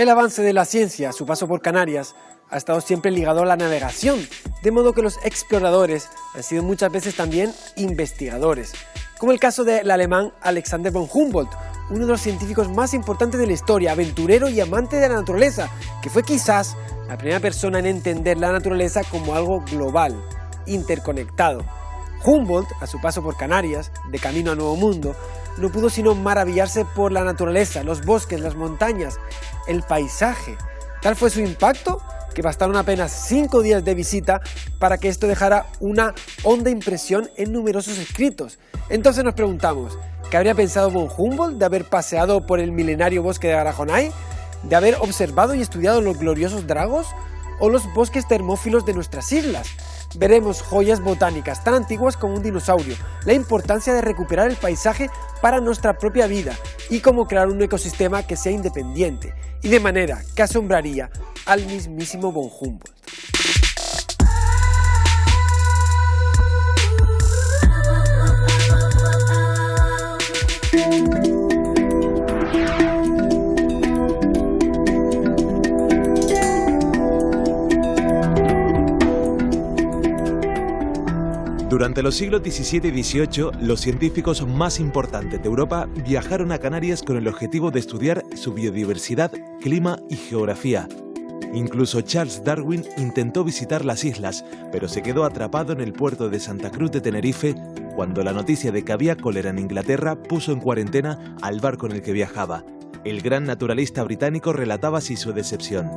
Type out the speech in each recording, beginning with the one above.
El avance de la ciencia a su paso por Canarias ha estado siempre ligado a la navegación, de modo que los exploradores han sido muchas veces también investigadores, como el caso del alemán Alexander von Humboldt, uno de los científicos más importantes de la historia, aventurero y amante de la naturaleza, que fue quizás la primera persona en entender la naturaleza como algo global, interconectado. Humboldt, a su paso por Canarias, de camino a Nuevo Mundo, no pudo sino maravillarse por la naturaleza, los bosques, las montañas, el paisaje. Tal fue su impacto que bastaron apenas 5 días de visita para que esto dejara una honda impresión en numerosos escritos. Entonces nos preguntamos, ¿qué habría pensado von Humboldt de haber paseado por el milenario bosque de Garajonay? ¿De haber observado y estudiado los gloriosos dragos? ¿O los bosques termófilos de nuestras islas? Veremos joyas botánicas tan antiguas como un dinosaurio, la importancia de recuperar el paisaje para nuestra propia vida y cómo crear un ecosistema que sea independiente y de manera que asombraría al mismísimo von Humboldt. Durante los siglos XVII y XVIII, los científicos más importantes de Europa viajaron a Canarias con el objetivo de estudiar su biodiversidad, clima y geografía. Incluso Charles Darwin intentó visitar las islas, pero se quedó atrapado en el puerto de Santa Cruz de Tenerife cuando la noticia de que había cólera en Inglaterra puso en cuarentena al barco en el que viajaba. El gran naturalista británico relataba así su decepción.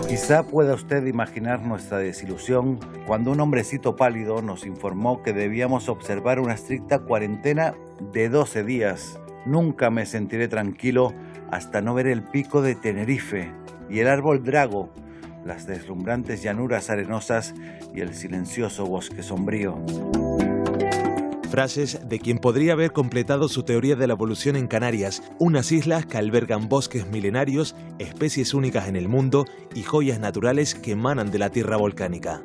Quizá pueda usted imaginar nuestra desilusión cuando un hombrecito pálido nos informó que debíamos observar una estricta cuarentena de 12 días. Nunca me sentiré tranquilo hasta no ver el pico de Tenerife y el árbol drago, las deslumbrantes llanuras arenosas y el silencioso bosque sombrío. Frases de quien podría haber completado su teoría de la evolución en Canarias, unas islas que albergan bosques milenarios, especies únicas en el mundo y joyas naturales que emanan de la tierra volcánica.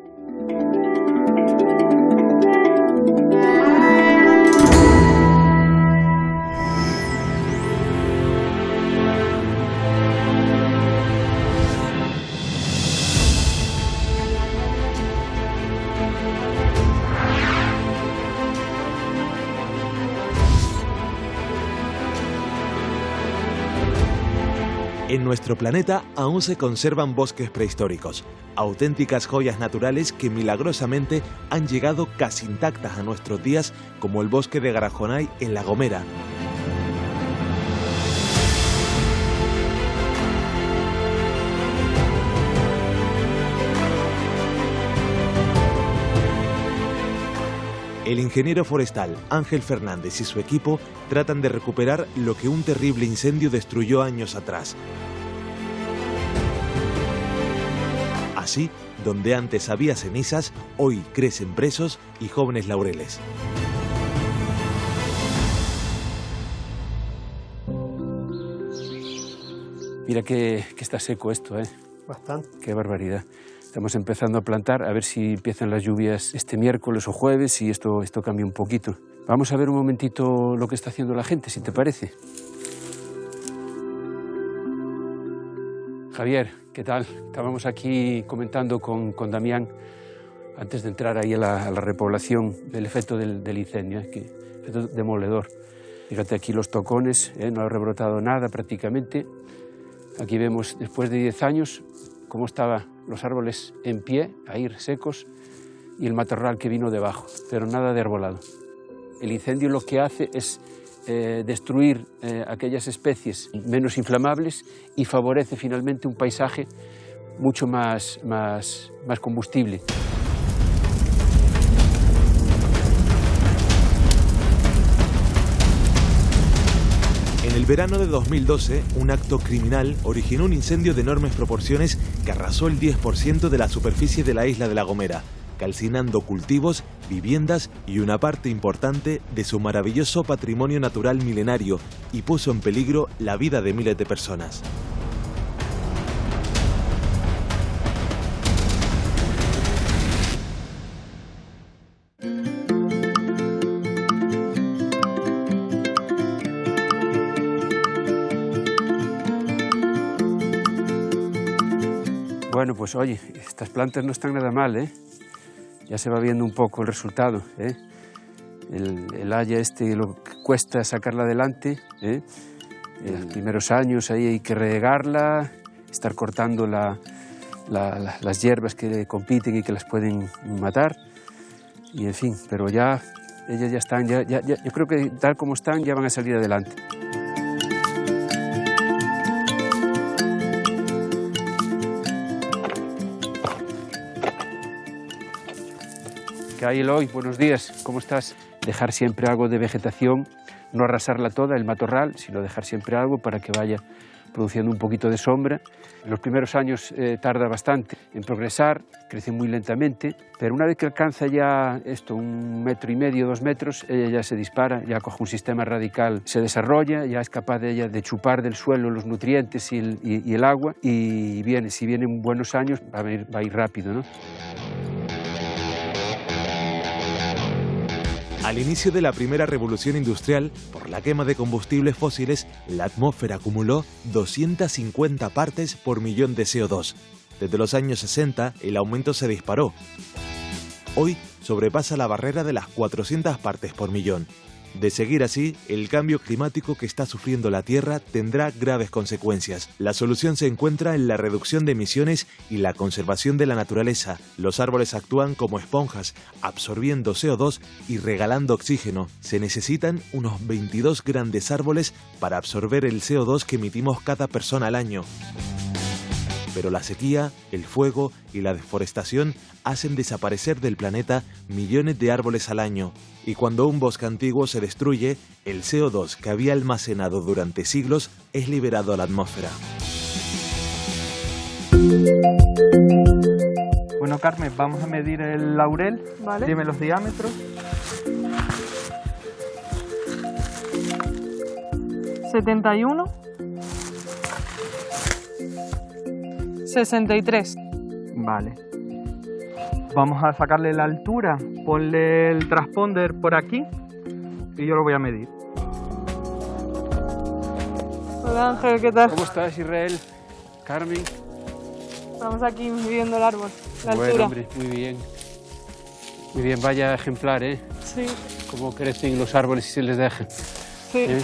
En nuestro planeta aún se conservan bosques prehistóricos, auténticas joyas naturales que milagrosamente han llegado casi intactas a nuestros días, como el bosque de Garajonay en La Gomera. El ingeniero forestal Ángel Fernández y su equipo tratan de recuperar lo que un terrible incendio destruyó años atrás. Así, donde antes había cenizas, hoy crecen brezos y jóvenes laureles. Mira que está seco esto, ¿eh? Bastante. Qué barbaridad. Estamos empezando a plantar, a ver si empiezan las lluvias este miércoles o jueves y esto cambia un poquito. Vamos a ver un momentito lo que está haciendo la gente, si te parece. Javier, ¿qué tal? Estábamos aquí comentando con Damián, antes de entrar ahí a la repoblación, del efecto del incendio, efecto demoledor. Fíjate aquí los tocones, no ha rebrotado nada prácticamente. Aquí vemos, después de 10 años, cómo estaban los árboles en pie, ahí secos, y el matorral que vino debajo, pero nada de arbolado. El incendio lo que hace es destruir aquellas especies menos inflamables y favorece finalmente un paisaje mucho más combustible. En el verano de 2012, un acto criminal originó un incendio de enormes proporciones que arrasó el 10% de la superficie de la isla de La Gomera, calcinando cultivos, viviendas y una parte importante de su maravilloso patrimonio natural milenario y puso en peligro la vida de miles de personas. Bueno, pues oye, estas plantas no están nada mal, ¿eh? Ya se va viendo un poco el resultado, ¿eh? El haya lo que cuesta sacarla adelante, ¿eh? En los primeros años ahí hay que regarla, estar cortando las hierbas que compiten y que las pueden matar, y en fin, pero ya ellas ya están, yo creo que tal como están ya van a salir adelante. ¿Qué hay, Eloy? Buenos días, ¿cómo estás? Dejar siempre algo de vegetación, no arrasarla toda, el matorral, sino dejar siempre algo para que vaya produciendo un poquito de sombra. En los primeros años tarda bastante en progresar, crece muy lentamente, pero una vez que alcanza ya 1,5 metros, 2 metros, ella ya se dispara, ya coge un sistema radical, se desarrolla, ya es capaz de ella de chupar del suelo los nutrientes y el agua, y si vienen buenos años va a ir rápido, ¿no? Al inicio de la primera revolución industrial, por la quema de combustibles fósiles, la atmósfera acumuló 250 partes por millón de CO2. Desde los años 60, el aumento se disparó. Hoy sobrepasa la barrera de las 400 partes por millón. De seguir así, el cambio climático que está sufriendo la Tierra tendrá graves consecuencias. La solución se encuentra en la reducción de emisiones y la conservación de la naturaleza. Los árboles actúan como esponjas, absorbiendo CO2 y regalando oxígeno. Se necesitan unos 22 grandes árboles para absorber el CO2 que emitimos cada persona al año. Pero la sequía, el fuego y la deforestación hacen desaparecer del planeta millones de árboles al año. Y cuando un bosque antiguo se destruye, el CO2 que había almacenado durante siglos es liberado a la atmósfera. Bueno, Carmen, vamos a medir el laurel. Vale. Dime los diámetros. 71. 63. Vale. Vamos a sacarle la altura. Ponle el transponder por aquí y yo lo voy a medir. Hola Ángel, ¿qué tal? ¿Cómo estás, Israel? Carmen. Estamos aquí midiendo el árbol, la Bueno, altura. hombre, muy bien. Muy bien, vaya ejemplar, ¿eh? Sí, Cómo crecen los árboles si se les deja. sí. ¿Eh?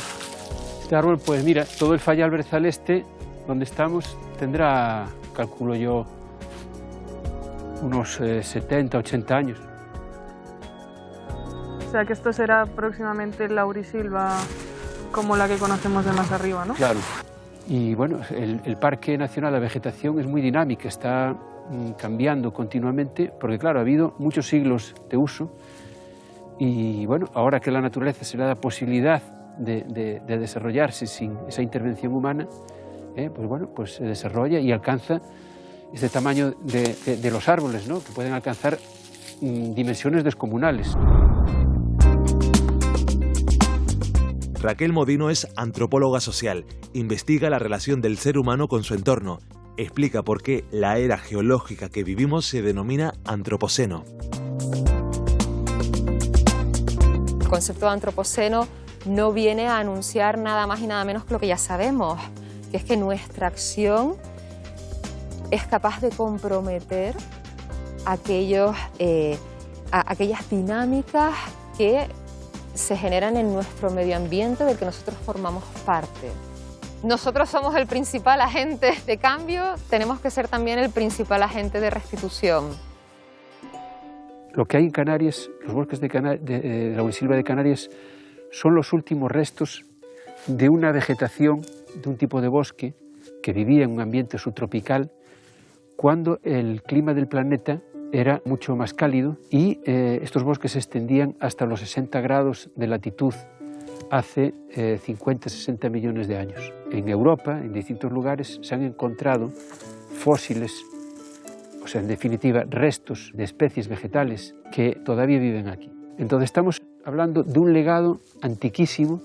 Este árbol, pues mira, todo el Fayal Berzal este, donde estamos, tendrá, calculo yo, unos 70, 80 años. O sea que esto será próximamente el laurisilva como la que conocemos de más arriba, ¿no? Claro. Y bueno, el Parque Nacional de Vegetación es muy dinámica, está cambiando continuamente, porque claro, ha habido muchos siglos de uso y bueno, ahora que la naturaleza se le da posibilidad de desarrollarse sin esa intervención humana, pues bueno, pues se desarrolla y alcanza este tamaño de los árboles, ¿no? Que pueden alcanzar dimensiones descomunales. Raquel Modino es antropóloga social, investiga la relación del ser humano con su entorno, explica por qué la era geológica que vivimos se denomina antropoceno. El concepto de antropoceno no viene a anunciar nada más y nada menos que lo que ya sabemos, que es que nuestra acción es capaz de comprometer aquellas dinámicas que se generan en nuestro medio ambiente del que nosotros formamos parte. Nosotros somos el principal agente de cambio, tenemos que ser también el principal agente de restitución. Lo que hay en Canarias, los bosques de laurisilva de Canarias, son los últimos restos de una vegetación, de un tipo de bosque que vivía en un ambiente subtropical cuando el clima del planeta era mucho más cálido y estos bosques se extendían hasta los 60 grados de latitud hace 50-60 millones de años. En Europa, en distintos lugares, se han encontrado fósiles, o sea, en definitiva, restos de especies vegetales que todavía viven aquí. Entonces estamos hablando de un legado antiquísimo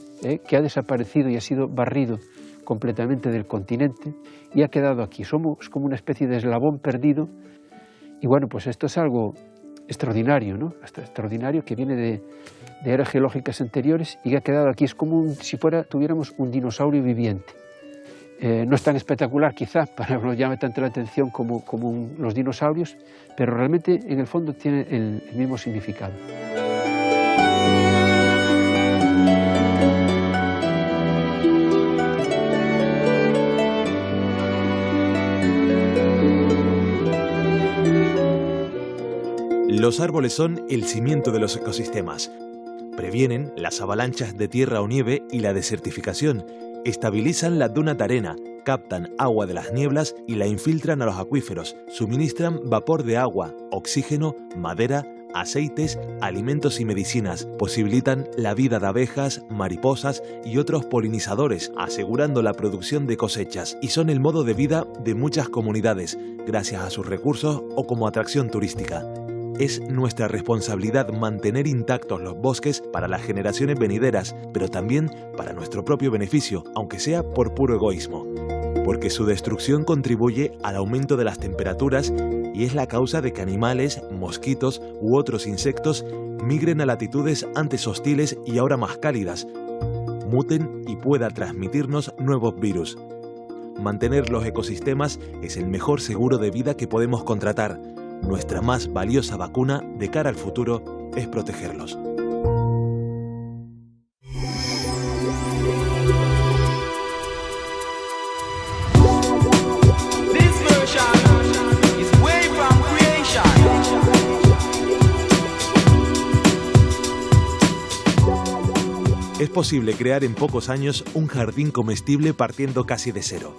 que ha desaparecido y ha sido barrido completamente del continente y ha quedado aquí. Somos como una especie de eslabón perdido y bueno, pues esto es algo extraordinario, ¿no? Extraordinario que viene de eras geológicas anteriores y que ha quedado aquí. Es como si tuviéramos un dinosaurio viviente. No es tan espectacular quizás, para no llame tanto la atención como los dinosaurios, pero realmente en el fondo tiene el mismo significado. Los árboles son el cimiento de los ecosistemas. Previenen las avalanchas de tierra o nieve y la desertificación. Estabilizan las dunas de arena, captan agua de las nieblas y la infiltran a los acuíferos. Suministran vapor de agua, oxígeno, madera, aceites, alimentos y medicinas. Posibilitan la vida de abejas, mariposas y otros polinizadores, asegurando la producción de cosechas. Y son el modo de vida de muchas comunidades, gracias a sus recursos o como atracción turística. Es nuestra responsabilidad mantener intactos los bosques para las generaciones venideras, pero también para nuestro propio beneficio, aunque sea por puro egoísmo. Porque su destrucción contribuye al aumento de las temperaturas y es la causa de que animales, mosquitos u otros insectos migren a latitudes antes hostiles y ahora más cálidas, muten y pueda transmitirnos nuevos virus. Mantener los ecosistemas es el mejor seguro de vida que podemos contratar. Nuestra más valiosa vacuna de cara al futuro es protegerlos. Es posible crear en pocos años un jardín comestible partiendo casi de cero.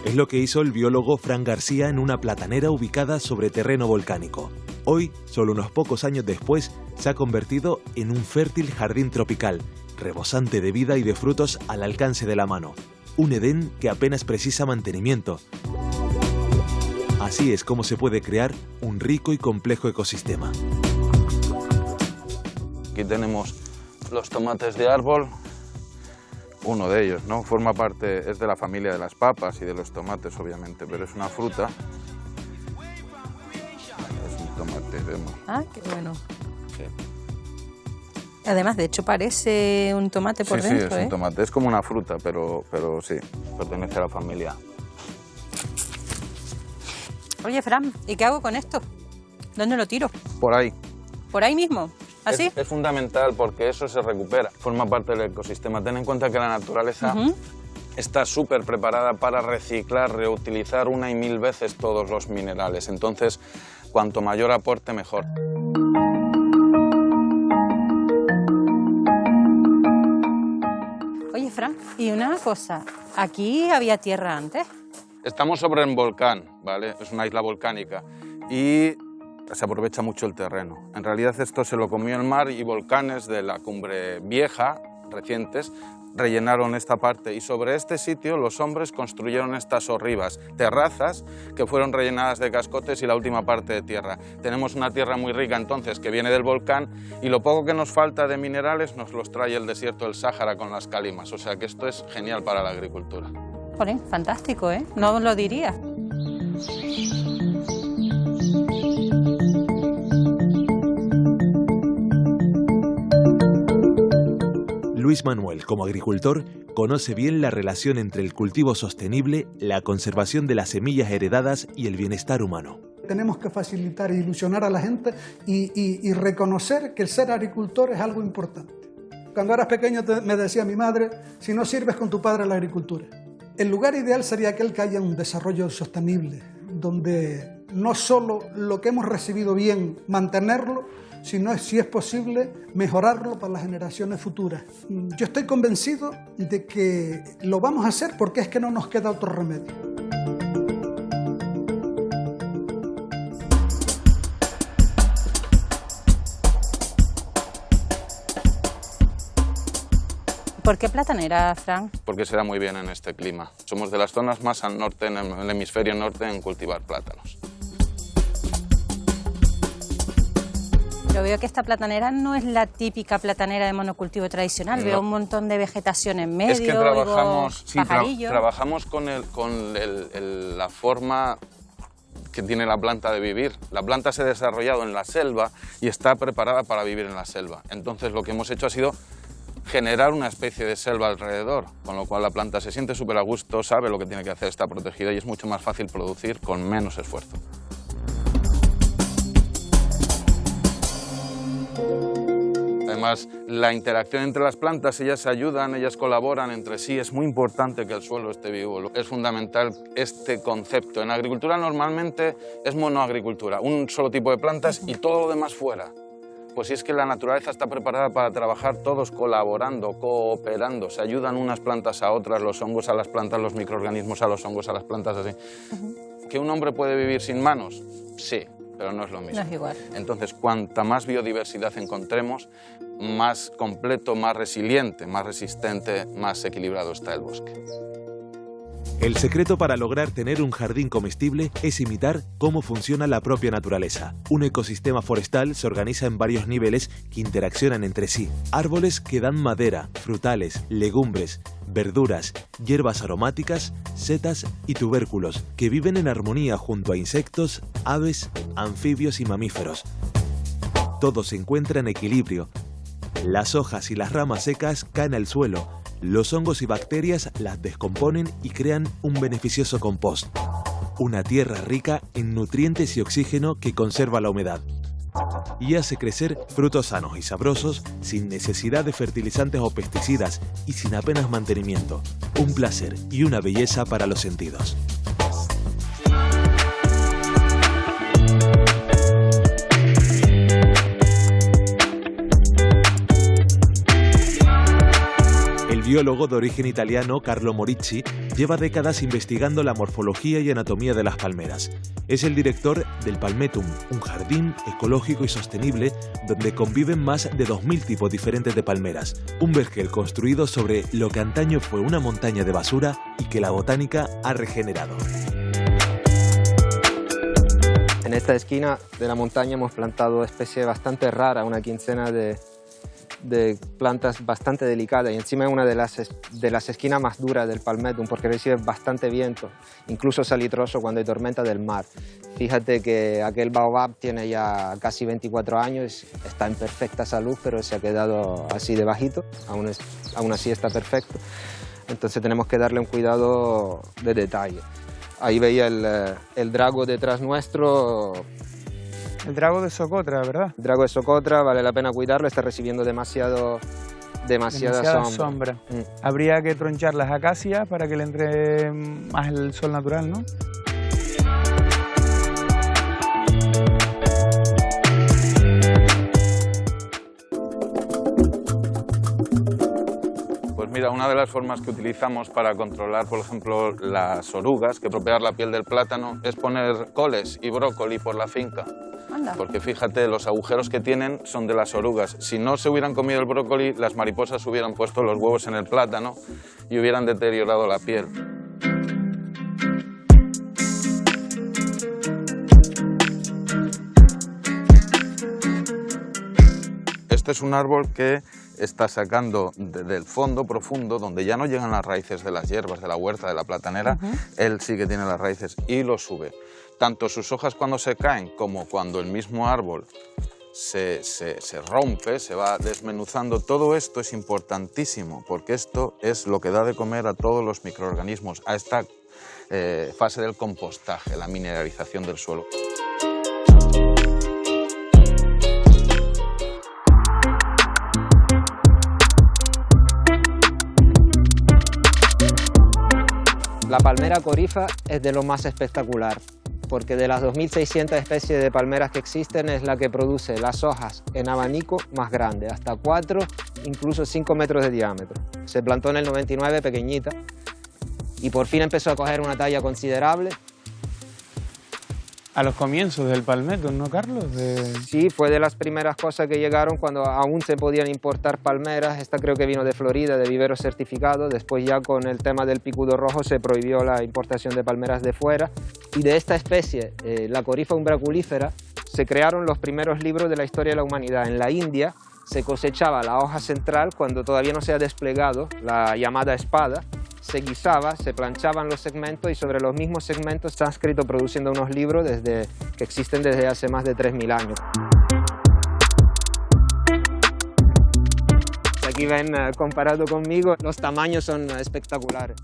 Es lo que hizo el biólogo Fran García en una platanera ubicada sobre terreno volcánico. Hoy, solo unos pocos años después, se ha convertido en un fértil jardín tropical, rebosante de vida y de frutos al alcance de la mano. Un Edén que apenas precisa mantenimiento. Así es como se puede crear un rico y complejo ecosistema. Aquí tenemos los tomates de árbol. Uno de ellos, ¿no? Forma parte, es de la familia de las papas y de los tomates, obviamente, pero es una fruta. Es un tomate, vemos. Ah, qué bueno. Sí. Además, de hecho, parece un tomate por dentro, Sí, es un tomate. Es como una fruta, pero sí, pertenece a la familia. Oye, Fran, ¿y qué hago con esto? ¿Dónde lo tiro? Por ahí. ¿Por ahí mismo? ¿Así? Es fundamental porque eso se recupera, forma parte del ecosistema. Ten en cuenta que la naturaleza está súper preparada para reciclar, reutilizar 1 y 1000 veces todos los minerales. Entonces, cuanto mayor aporte, mejor. Oye, Fran, y una cosa, ¿aquí había tierra antes? Estamos sobre un volcán, ¿vale? Es una isla volcánica y se aprovecha mucho el terreno. En realidad esto se lo comió el mar y volcanes de la cumbre vieja, recientes, rellenaron esta parte y sobre este sitio los hombres construyeron estas horribas, terrazas que fueron rellenadas de cascotes y la última parte de tierra. Tenemos una tierra muy rica entonces que viene del volcán y lo poco que nos falta de minerales nos los trae el desierto del Sáhara con las calimas, o sea que esto es genial para la agricultura. Jolín, fantástico, ¿eh? No lo diría. Luis Manuel, como agricultor, conoce bien la relación entre el cultivo sostenible, la conservación de las semillas heredadas y el bienestar humano. Tenemos que facilitar e ilusionar a la gente y reconocer que el ser agricultor es algo importante. Cuando eras pequeño me decía mi madre, si no sirves con tu padre a la agricultura. El lugar ideal sería aquel que haya un desarrollo sostenible, donde no solo lo que hemos recibido bien mantenerlo, sino, si es posible, mejorarlo para las generaciones futuras. Yo estoy convencido de que lo vamos a hacer porque es que no nos queda otro remedio. ¿Por qué platanera, Fran? Porque se da muy bien en este clima. Somos de las zonas más al norte, en el hemisferio norte, en cultivar plátanos. Yo veo que esta platanera no es la típica platanera de monocultivo tradicional. No. Veo un montón de vegetación en medio, es que trabajamos, trabajamos con la forma que tiene la planta de vivir. La planta se ha desarrollado en la selva y está preparada para vivir en la selva. Entonces lo que hemos hecho ha sido generar una especie de selva alrededor, con lo cual la planta se siente súper a gusto, sabe lo que tiene que hacer, está protegida y es mucho más fácil producir con menos esfuerzo. Además, la interacción entre las plantas, ellas se ayudan, ellas colaboran entre sí, es muy importante que el suelo esté vivo. Es fundamental este concepto. En agricultura normalmente es monoagricultura, un solo tipo de plantas y todo lo demás fuera. Pues si es que la naturaleza está preparada para trabajar todos colaborando, cooperando, se ayudan unas plantas a otras, los hongos a las plantas, los microorganismos a los hongos, a las plantas, así. ¿Que un hombre puede vivir sin manos? Sí, pero no es lo mismo. No es igual. Entonces, cuanta más biodiversidad encontremos, más completo, más resiliente, más resistente, más equilibrado está el bosque. El secreto para lograr tener un jardín comestible es imitar cómo funciona la propia naturaleza. Un ecosistema forestal se organiza en varios niveles que interaccionan entre sí. Árboles que dan madera, frutales, legumbres, verduras, hierbas aromáticas, setas y tubérculos, que viven en armonía junto a insectos, aves, anfibios y mamíferos. Todo se encuentra en equilibrio. Las hojas y las ramas secas caen al suelo. Los hongos y bacterias las descomponen y crean un beneficioso compost. Una tierra rica en nutrientes y oxígeno que conserva la humedad. Y hace crecer frutos sanos y sabrosos sin necesidad de fertilizantes o pesticidas y sin apenas mantenimiento. Un placer y una belleza para los sentidos. El biólogo de origen italiano Carlo Morici lleva décadas investigando la morfología y anatomía de las palmeras. Es el director del Palmetum, un jardín ecológico y sostenible donde conviven más de 2000 tipos diferentes de palmeras. Un vergel construido sobre lo que antaño fue una montaña de basura y que la botánica ha regenerado. En esta esquina de la montaña hemos plantado especies bastante raras, una quincena de plantas bastante delicadas, y encima es una de las esquinas más duras del Palmetum porque recibe bastante viento, incluso salitroso cuando hay tormenta del mar. Fíjate que aquel baobab tiene ya casi 24 años, está en perfecta salud, pero se ha quedado así de bajito, aún así está perfecto. Entonces tenemos que darle un cuidado de detalle. Ahí veía el drago detrás nuestro. El drago de Socotra, ¿verdad? El drago de Socotra, vale la pena cuidarlo, está recibiendo demasiada sombra. Habría que tronchar las acacias para que le entre más el sol natural, ¿no? Pues mira, una de las formas que utilizamos para controlar, por ejemplo, las orugas, que tropear la piel del plátano, es poner coles y brócoli por la finca. Anda. Porque fíjate, los agujeros que tienen son de las orugas. Si no se hubieran comido el brócoli, las mariposas hubieran puesto los huevos en el plátano y hubieran deteriorado la piel. Este es un árbol que está sacando del fondo profundo, donde ya no llegan las raíces de las hierbas, de la huerta, de la platanera, él sí que tiene las raíces y lo sube. Tanto sus hojas cuando se caen como cuando el mismo árbol se rompe, se va desmenuzando. Todo esto es importantísimo porque esto es lo que da de comer a todos los microorganismos, a esta fase del compostaje, la mineralización del suelo. La palmera corífera es de lo más espectacular, porque de las 2.600 especies de palmeras que existen es la que produce las hojas en abanico más grande, hasta 4, incluso 5 metros de diámetro. Se plantó en el 99 pequeñita y por fin empezó a coger una talla considerable. A los comienzos del Palmetum, ¿no, Carlos? Sí, fue de las primeras cosas que llegaron cuando aún se podían importar palmeras. Esta creo que vino de Florida, de viveros certificados. Después ya con el tema del picudo rojo se prohibió la importación de palmeras de fuera. Y de esta especie, la Corypha umbraculífera, se crearon los primeros libros de la historia de la humanidad. En la India se cosechaba la hoja central cuando todavía no se ha desplegado la llamada espada. Se guisaba, se planchaban los segmentos y sobre los mismos segmentos se han escrito produciendo unos libros que existen desde hace más de 3000 años. Aquí Aquí ven, comparado conmigo, los tamaños son espectaculares.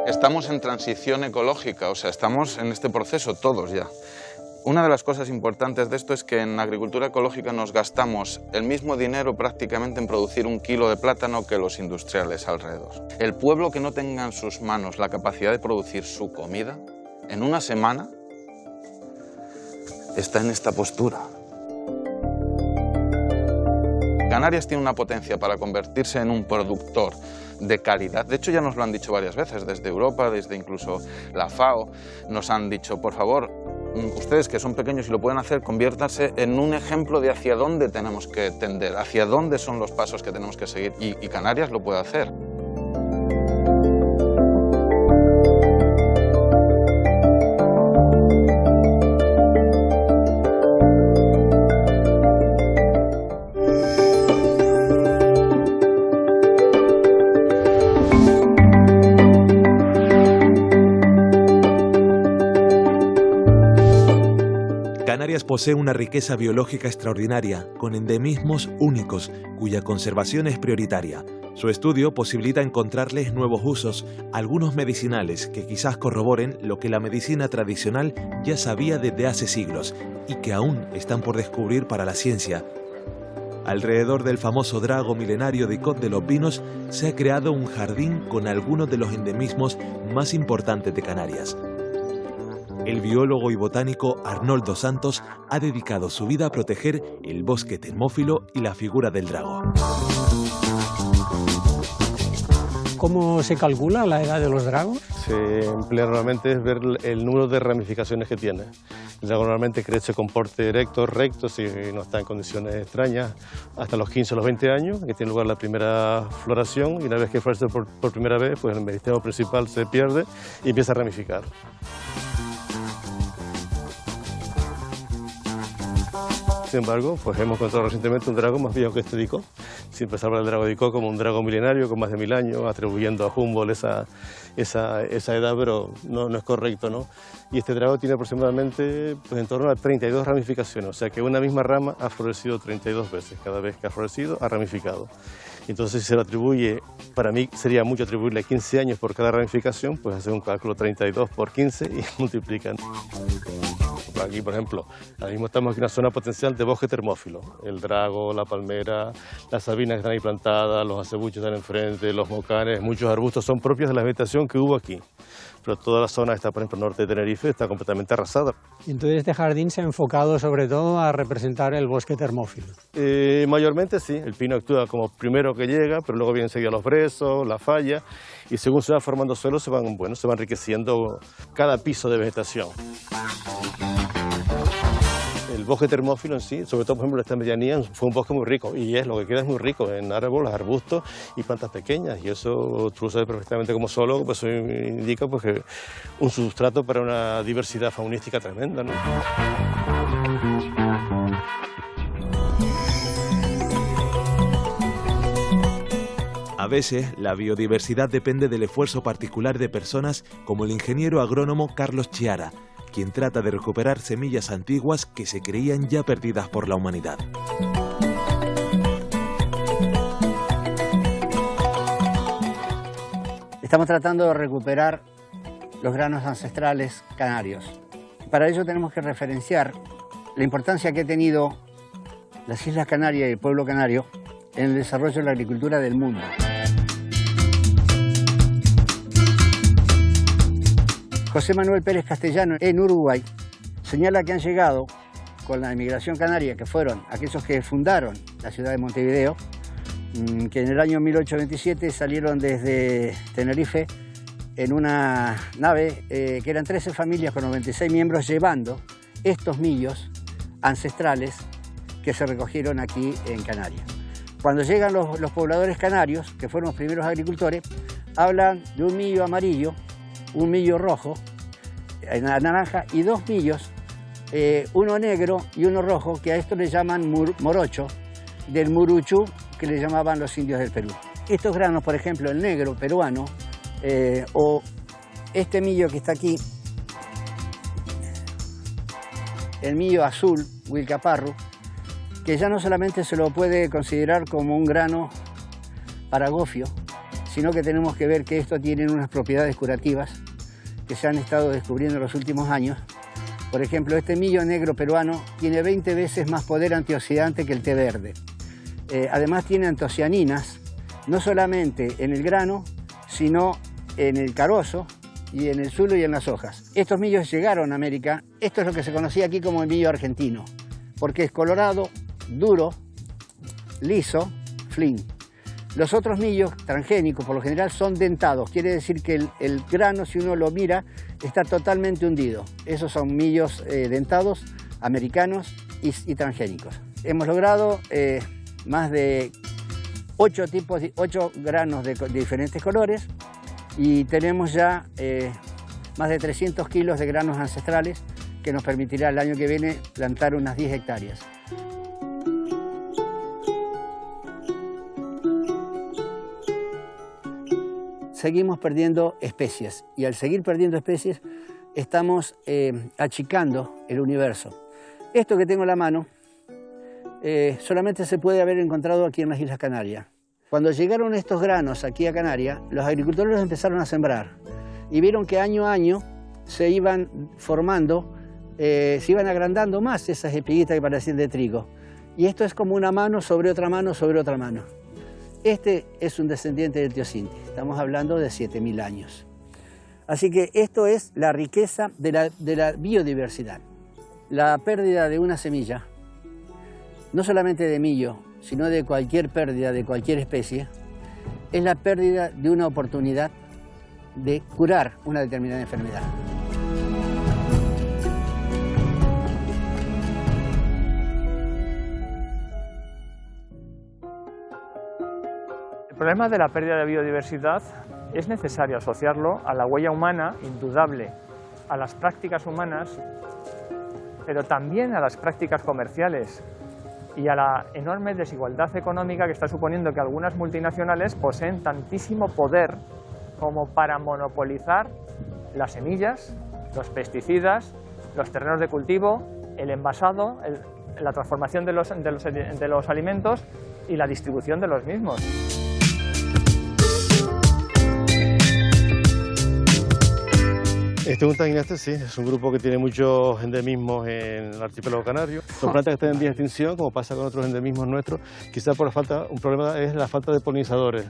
Estamos en transición ecológica, o sea, estamos en este proceso todos ya. Una de las cosas importantes de esto es que en agricultura ecológica nos gastamos el mismo dinero prácticamente en producir 1 kilo de plátano que los industriales alrededor. El pueblo que no tenga en sus manos la capacidad de producir su comida, en una semana está en esta postura. Canarias tiene una potencia para convertirse en un productor de calidad. De hecho, ya nos lo han dicho varias veces, desde Europa, desde incluso la FAO, nos han dicho, por favor, ustedes que son pequeños y lo pueden hacer, conviértanse en un ejemplo de hacia dónde tenemos que tender, hacia dónde son los pasos que tenemos que seguir, y Canarias lo puede hacer. Canarias posee una riqueza biológica extraordinaria, con endemismos únicos, cuya conservación es prioritaria. Su estudio posibilita encontrarles nuevos usos, algunos medicinales que quizás corroboren lo que la medicina tradicional ya sabía desde hace siglos y que aún están por descubrir para la ciencia. Alrededor del famoso drago milenario de Cot de los Vinos se ha creado un jardín con algunos de los endemismos más importantes de Canarias. El biólogo y botánico Arnoldo Santos ha dedicado su vida a proteger el bosque termófilo y la figura del drago. ¿Cómo se calcula la edad de los dragos? Se emplea normalmente es ver el número de ramificaciones que tiene. El drago normalmente crece con porte erecto, recto, si no está en condiciones extrañas, hasta los 15 o los 20 años, que tiene lugar la primera floración, y una vez que florece por primera vez, pues el meristemo principal se pierde y empieza a ramificar. Sin embargo, pues hemos encontrado recientemente un drago más viejo que este Dicot. Siempre se habla del drago Dicot como un drago milenario con más de 1000 años, atribuyendo a Humboldt esa edad, pero no es correcto, ¿no? Y este drago tiene aproximadamente en torno a 32 ramificaciones, o sea que una misma rama ha florecido 32 veces. Cada vez que ha florecido, ha ramificado. Entonces, si se lo atribuye, para mí sería mucho atribuirle 15 años por cada ramificación, pues hacer un cálculo 32 por 15 y multiplican. Aquí, por ejemplo, ahora mismo estamos en una zona potencial de bosque termófilo. El drago, la palmera, las sabinas que están ahí plantadas, los acebuches están enfrente, los mocanes, muchos arbustos son propios de la vegetación que hubo aquí. Pero toda la zona está, por ejemplo, el norte de Tenerife, está completamente arrasada. Entonces este jardín se ha enfocado sobre todo a representar el bosque termófilo. Mayormente sí, el pino actúa como primero que llega, pero luego vienen enseguida los brezos, la falla, y según se va formando suelo se va enriqueciendo cada piso de vegetación. El bosque termófilo en sí, sobre todo por ejemplo en esta medianía, fue un bosque muy rico, y lo que queda es muy rico en árboles, arbustos y plantas pequeñas, y eso tú lo sabes perfectamente como zoólogo, pues eso indica pues, que un sustrato para una diversidad faunística tremenda, ¿no? A veces, la biodiversidad depende del esfuerzo particular de personas como el ingeniero agrónomo Carlos Chiara, quien trata de recuperar semillas antiguas que se creían ya perdidas por la humanidad. Estamos tratando de recuperar los granos ancestrales canarios. Para ello tenemos que referenciar la importancia que ha tenido las Islas Canarias y el pueblo canario en el desarrollo de la agricultura del mundo. José Manuel Pérez Castellano, en Uruguay, señala que han llegado con la emigración canaria, que fueron aquellos que fundaron la ciudad de Montevideo, que en el año 1827 salieron desde Tenerife en una nave que eran 13 familias con 96 miembros, llevando estos millos ancestrales que se recogieron aquí en Canarias. Cuando llegan los pobladores canarios, que fueron los primeros agricultores, hablan de un millo amarillo, un millo rojo, naranja, y dos millos, uno negro y uno rojo, que a esto le llaman morocho, del muruchú, que le llamaban los indios del Perú. Estos granos, por ejemplo, el negro peruano o este millo que está aquí, el millo azul, Wilcaparru, que ya no solamente se lo puede considerar como un grano para gofio, sino que tenemos que ver que esto tiene unas propiedades curativas que se han estado descubriendo en los últimos años. Por ejemplo, este millo negro peruano tiene 20 veces más poder antioxidante que el té verde. Además tiene antocianinas, no solamente en el grano, sino en el carozo y en el zulo y en las hojas. Estos millos llegaron a América, esto es lo que se conocía aquí como el millo argentino, porque es colorado, duro, liso, flin. Los otros millos transgénicos por lo general son dentados, quiere decir que el grano, si uno lo mira, está totalmente hundido. Esos son millos dentados, americanos y transgénicos. Hemos logrado más de 8 granos de diferentes colores y tenemos ya más de 300 kilos de granos ancestrales que nos permitirá el año que viene plantar unas 10 hectáreas. Seguimos perdiendo especies y al seguir perdiendo especies estamos achicando el universo. Esto que tengo en la mano solamente se puede haber encontrado aquí en las Islas Canarias. Cuando llegaron estos granos aquí a Canarias, los agricultores los empezaron a sembrar y vieron que año a año se iban formando, se iban agrandando más esas espiguitas que parecían de trigo. Y esto es como una mano sobre otra mano sobre otra mano. Este es un descendiente del Teosinte, estamos hablando de 7.000 años. Así que esto es la riqueza de la biodiversidad. La pérdida de una semilla, no solamente de millo, sino de cualquier pérdida de cualquier especie, es la pérdida de una oportunidad de curar una determinada enfermedad. El problema de la pérdida de biodiversidad es necesario asociarlo a la huella humana, indudable, a las prácticas humanas, pero también a las prácticas comerciales y a la enorme desigualdad económica que está suponiendo que algunas multinacionales poseen tantísimo poder como para monopolizar las semillas, los pesticidas, los terrenos de cultivo, el envasado, la transformación de los alimentos y la distribución de los mismos. Este es un taginete, sí, es un grupo que tiene muchos endemismos en el archipiélago canario. Son plantas que están en vía de extinción, como pasa con otros endemismos nuestros. Quizás por un problema es la falta de polinizadores.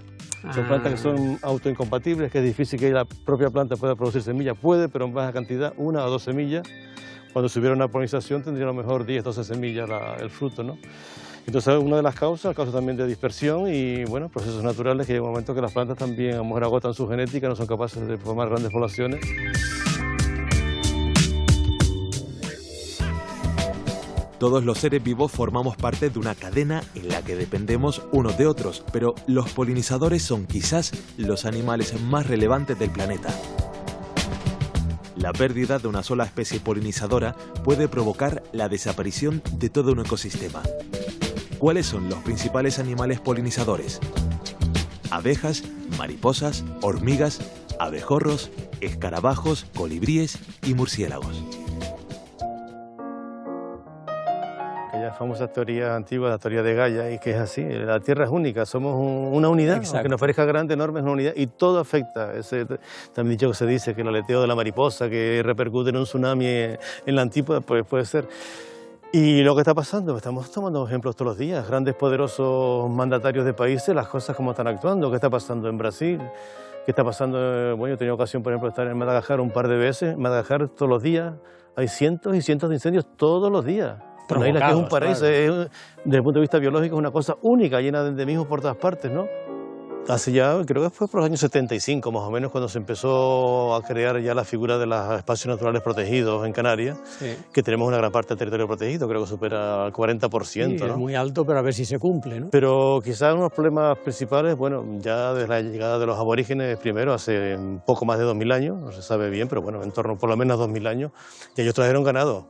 Son plantas que son autoincompatibles, que es difícil que la propia planta pueda producir semillas. Puede, pero en baja cantidad, 1 o 2 semillas. Cuando si hubiera una polinización tendría a lo mejor 10 o 12 semillas el fruto, ¿no? Entonces, una de las causas, causa también de dispersión y, bueno, procesos naturales que llega un momento que las plantas también a lo mejor agotan su genética, no son capaces de formar grandes poblaciones. Todos los seres vivos formamos parte de una cadena en la que dependemos unos de otros, pero los polinizadores son quizás los animales más relevantes del planeta. La pérdida de una sola especie polinizadora puede provocar la desaparición de todo un ecosistema. ¿Cuáles son los principales animales polinizadores? Abejas, mariposas, hormigas, abejorros, escarabajos, colibríes y murciélagos. Aquella famosa teoría antigua, la teoría de Gaia, y que es así, la Tierra es única, somos una unidad, exacto, aunque nos parezca grande, enorme, es una unidad, y todo afecta. También dicho que se dice que el aleteo de la mariposa, que repercute en un tsunami en la antípoda, pues puede ser. Y lo que está pasando, estamos tomando ejemplos todos los días, grandes poderosos mandatarios de países, las cosas como están actuando, qué está pasando en Brasil, qué está pasando, bueno, yo he tenido ocasión, por ejemplo, de estar en Madagascar un par de veces. En Madagascar todos los días hay cientos y cientos de incendios todos los días. Una isla que es un paraíso, claro. Desde el punto de vista biológico es una cosa única, llena de endemismos por todas partes, ¿no? Hace ya, creo que fue por los años 75 más o menos, cuando se empezó a crear ya la figura de los espacios naturales protegidos en Canarias, sí, que tenemos una gran parte del territorio protegido, creo que supera el 40%. Sí, ¿no? Es muy alto, pero a ver si se cumple, ¿no? Pero quizás uno de los problemas principales, bueno, ya desde la llegada de los aborígenes primero, hace poco más de 2000 años, no se sabe bien, pero bueno, en torno por lo menos a 2000 años, y ellos trajeron ganado.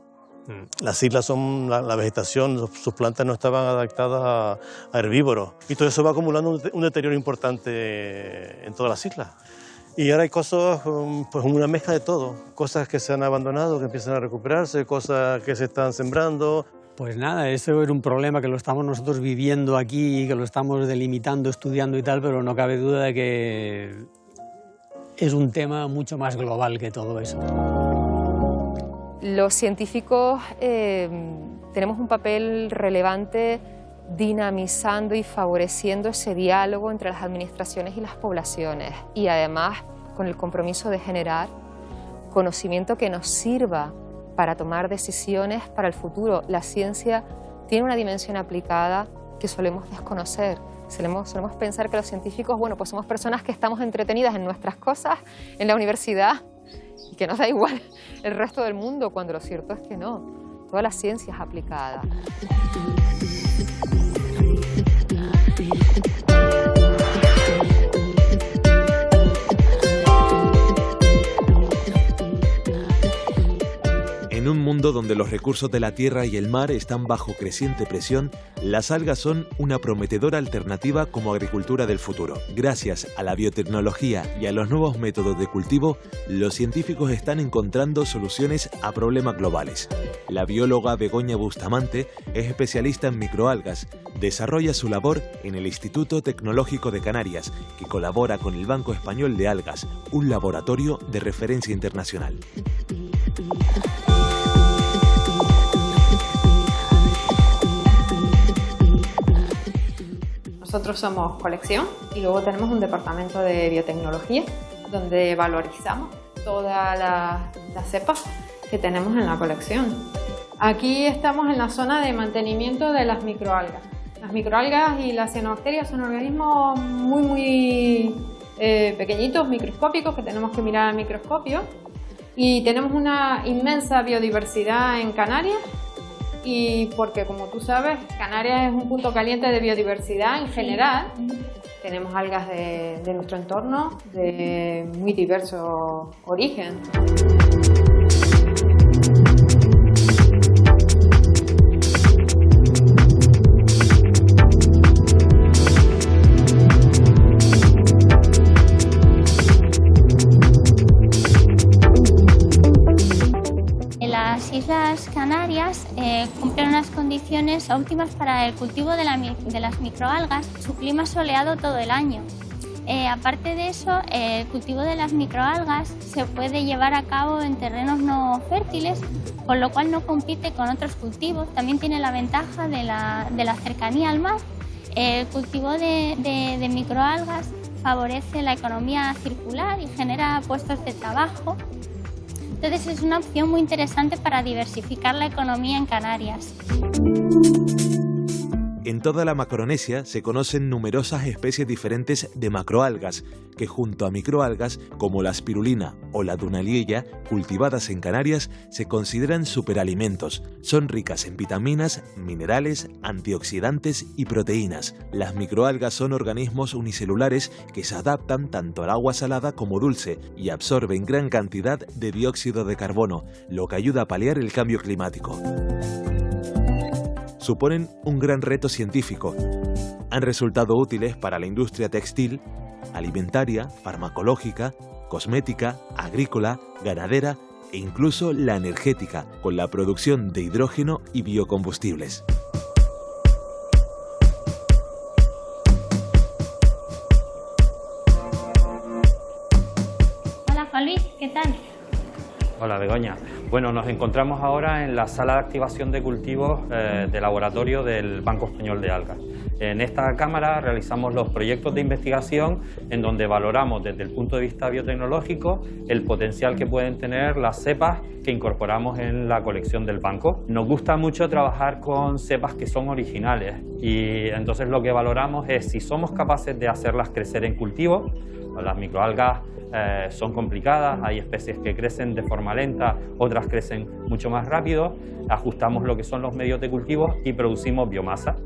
Las islas son, la vegetación, sus plantas no estaban adaptadas a herbívoros y todo eso va acumulando un deterioro importante en todas las islas. Y ahora hay cosas, pues una mezcla de todo, cosas que se han abandonado, que empiezan a recuperarse, cosas que se están sembrando. Pues nada, eso era un problema que lo estamos nosotros viviendo aquí, que lo estamos delimitando, estudiando y tal, pero no cabe duda de que es un tema mucho más global que todo eso. Los científicos tenemos un papel relevante dinamizando y favoreciendo ese diálogo entre las administraciones y las poblaciones, y además con el compromiso de generar conocimiento que nos sirva para tomar decisiones para el futuro. La ciencia tiene una dimensión aplicada que solemos desconocer. Solemos pensar que los científicos, bueno, pues somos personas que estamos entretenidas en nuestras cosas, en la universidad, y que nos da igual el resto del mundo, cuando lo cierto es que no. Toda la ciencia es aplicada. En un mundo donde los recursos de la tierra y el mar están bajo creciente presión, las algas son una prometedora alternativa como agricultura del futuro. Gracias a la biotecnología y a los nuevos métodos de cultivo, los científicos están encontrando soluciones a problemas globales. La bióloga Begoña Bustamante es especialista en microalgas. Desarrolla su labor en el Instituto Tecnológico de Canarias, que colabora con el Banco Español de Algas, un laboratorio de referencia internacional. Nosotros somos colección y luego tenemos un departamento de biotecnología donde valorizamos todas las cepas que tenemos en la colección. Aquí estamos en la zona de mantenimiento de las microalgas. Las microalgas y las cianobacterias son organismos muy pequeñitos, microscópicos, que tenemos que mirar al microscopio. Y tenemos una inmensa biodiversidad en Canarias. Y porque, como tú sabes, Canarias es un punto caliente de biodiversidad en general. Tenemos algas de nuestro entorno de muy diverso origen. Las Islas Canarias cumplen unas condiciones óptimas para el cultivo de las microalgas. Su clima es soleado todo el año. Aparte de eso, el cultivo de las microalgas se puede llevar a cabo en terrenos no fértiles, con lo cual no compite con otros cultivos. También tiene la ventaja de la cercanía al mar. El cultivo de microalgas favorece la economía circular y genera puestos de trabajo. Entonces es una opción muy interesante para diversificar la economía en Canarias. En toda la Macaronesia se conocen numerosas especies diferentes de macroalgas, que junto a microalgas como la spirulina o la dunaliella, cultivadas en Canarias, se consideran superalimentos. Son ricas en vitaminas, minerales, antioxidantes y proteínas. Las microalgas son organismos unicelulares que se adaptan tanto al agua salada como dulce y absorben gran cantidad de dióxido de carbono, lo que ayuda a paliar el cambio climático. Suponen un gran reto científico. Han resultado útiles para la industria textil, alimentaria, farmacológica, cosmética, agrícola, ganadera e incluso la energética, con la producción de hidrógeno y biocombustibles. Hola Juan Luis, ¿qué tal? Hola Begoña. Bueno, nos encontramos ahora en la sala de activación de cultivos de laboratorio del Banco Español de Algas. En esta cámara realizamos los proyectos de investigación en donde valoramos desde el punto de vista biotecnológico el potencial que pueden tener las cepas que incorporamos en la colección del banco. Nos gusta mucho trabajar con cepas que son originales y entonces lo que valoramos es si somos capaces de hacerlas crecer en cultivo. Las microalgas son complicadas, hay especies que crecen de forma lenta, otras crecen mucho más rápido. Ajustamos lo que son los medios de cultivo y producimos biomasa.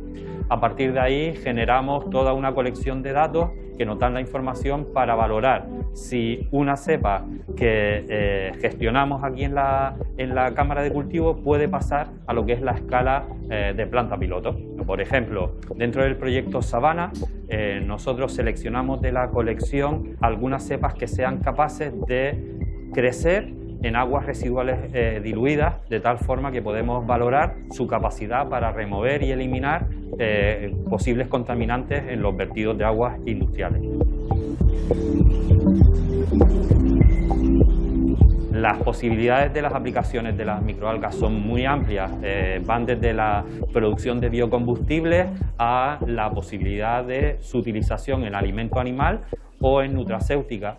A partir de ahí generamos toda una colección de datos que nos dan la información para valorar si una cepa que gestionamos aquí en la cámara de cultivo puede pasar a lo que es la escala de planta piloto. Por ejemplo, dentro del proyecto Sabana, nosotros seleccionamos de la colección algunas cepas que sean capaces de crecer en aguas residuales diluidas, de tal forma que podemos valorar su capacidad para remover y eliminar posibles contaminantes en los vertidos de aguas industriales. Las posibilidades de las aplicaciones de las microalgas son muy amplias, van desde la producción de biocombustibles a la posibilidad de su utilización en alimento animal o en nutracéutica,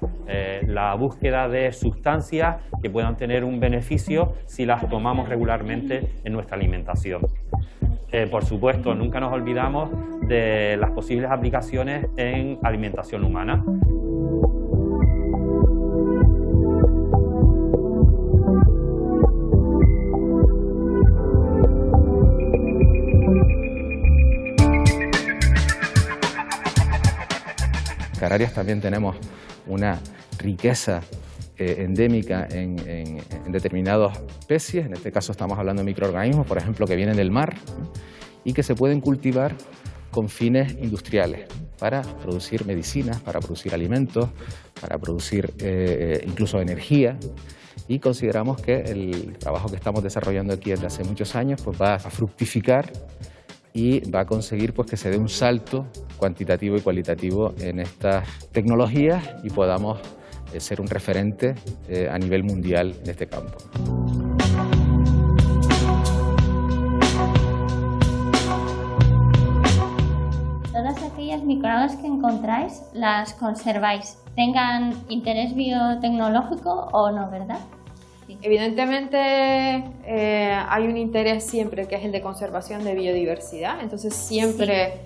la búsqueda de sustancias que puedan tener un beneficio si las tomamos regularmente en nuestra alimentación. Por supuesto, nunca nos olvidamos de las posibles aplicaciones en alimentación humana. En Canarias también tenemos una riqueza endémica en determinadas especies, en este caso estamos hablando de microorganismos, por ejemplo, que vienen del mar y que se pueden cultivar con fines industriales para producir medicinas, para producir alimentos, para producir incluso energía. Y consideramos que el trabajo que estamos desarrollando aquí desde hace muchos años pues va a fructificar y va a conseguir pues, que se dé un salto cuantitativo y cualitativo en estas tecnologías y podamos ser un referente a nivel mundial en este campo. Todas aquellas microalgas que encontráis las conserváis, tengan interés biotecnológico o no, ¿verdad? Sí. Evidentemente hay un interés siempre que es el de conservación de biodiversidad, entonces siempre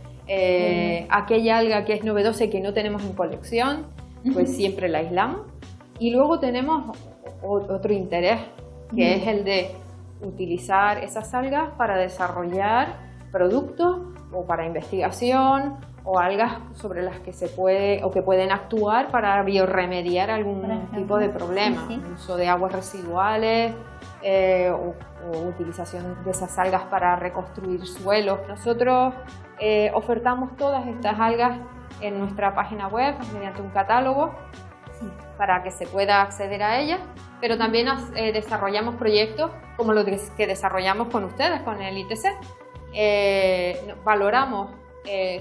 aquella alga que es novedosa y que no tenemos en colección, pues siempre la aislamos. Y luego tenemos otro interés, que es el de utilizar esas algas para desarrollar productos o para investigación o algas sobre las que se puede o que pueden actuar para biorremediar algún tipo de problema, uso de aguas residuales o utilización de esas algas para reconstruir suelos. Nosotros ofertamos todas estas algas en nuestra página web mediante un catálogo para que se pueda acceder a ellas, pero también desarrollamos proyectos como los que desarrollamos con ustedes, con el ITC. Valoramos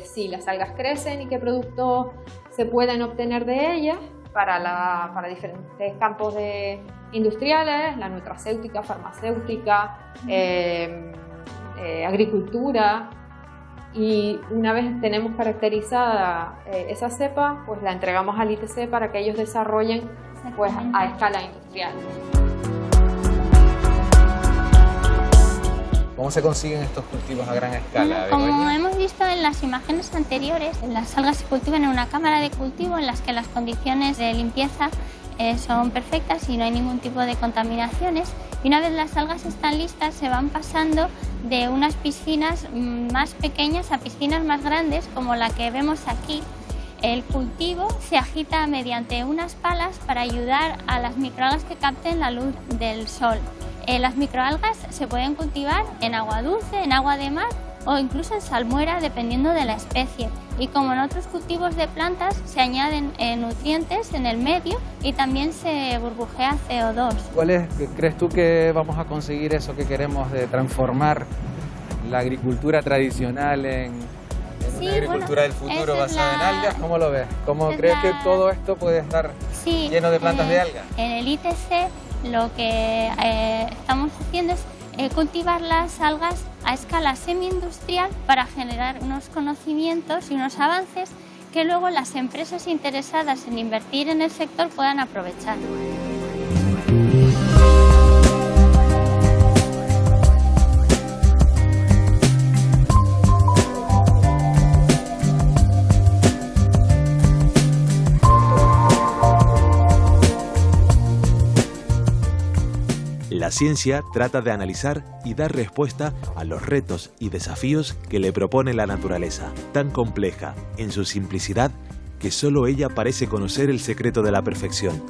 si las algas crecen y qué productos se pueden obtener de ellas para diferentes campos industriales, la nutracéutica, farmacéutica, agricultura. Y una vez tenemos caracterizada esa cepa, pues la entregamos al ITC para que ellos desarrollen pues, a escala industrial. ¿Cómo se consiguen estos cultivos a gran escala? Como hemos visto en las imágenes anteriores, las algas se cultivan en una cámara de cultivo en las que las condiciones de limpieza son perfectas y no hay ningún tipo de contaminaciones. Y una vez las algas están listas, se van pasando de unas piscinas más pequeñas a piscinas más grandes, como la que vemos aquí. El cultivo se agita mediante unas palas para ayudar a las microalgas que capten la luz del sol. Las microalgas se pueden cultivar en agua dulce, en agua de mar o incluso en salmuera, dependiendo de la especie. Y como en otros cultivos de plantas, se añaden nutrientes en el medio y también se burbujea CO2. ¿Cuál crees tú que vamos a conseguir eso que queremos de transformar la agricultura tradicional en una agricultura del futuro basada en algas? ¿Cómo lo ves? ¿Cómo crees que todo esto puede estar lleno de plantas de algas? En el ITC lo que estamos haciendo es cultivar las algas a escala semi-industrial para generar unos conocimientos y unos avances que luego las empresas interesadas en invertir en el sector puedan aprovechar. La La ciencia trata de analizar y dar respuesta a los retos y desafíos que le propone la naturaleza, tan compleja en su simplicidad que solo ella parece conocer el secreto de la perfección.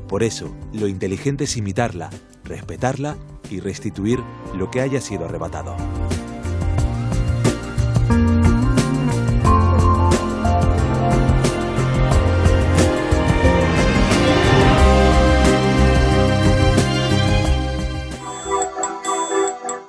Por eso, lo inteligente es imitarla, respetarla y restituir lo que haya sido arrebatado.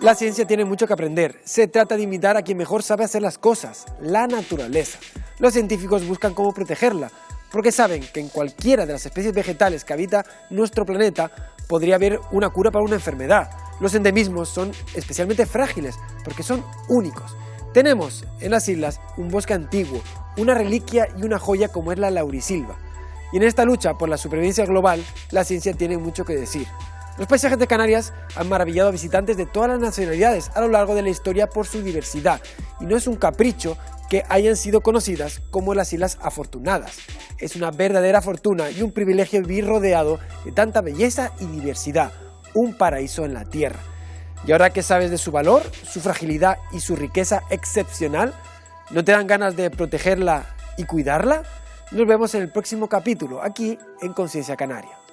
La ciencia tiene mucho que aprender. Se trata de imitar a quien mejor sabe hacer las cosas, la naturaleza. Los científicos buscan cómo protegerla, porque saben que en cualquiera de las especies vegetales que habita nuestro planeta podría haber una cura para una enfermedad. Los endemismos son especialmente frágiles, porque son únicos. Tenemos en las islas un bosque antiguo, una reliquia y una joya como es la laurisilva. Y en esta lucha por la supervivencia global, la ciencia tiene mucho que decir. Los paisajes de Canarias han maravillado a visitantes de todas las nacionalidades a lo largo de la historia por su diversidad, y no es un capricho que hayan sido conocidas como las Islas Afortunadas. Es una verdadera fortuna y un privilegio vivir rodeado de tanta belleza y diversidad, un paraíso en la tierra. Y ahora que sabes de su valor, su fragilidad y su riqueza excepcional, ¿no te dan ganas de protegerla y cuidarla? Nos vemos en el próximo capítulo, aquí en Conciencia Canaria.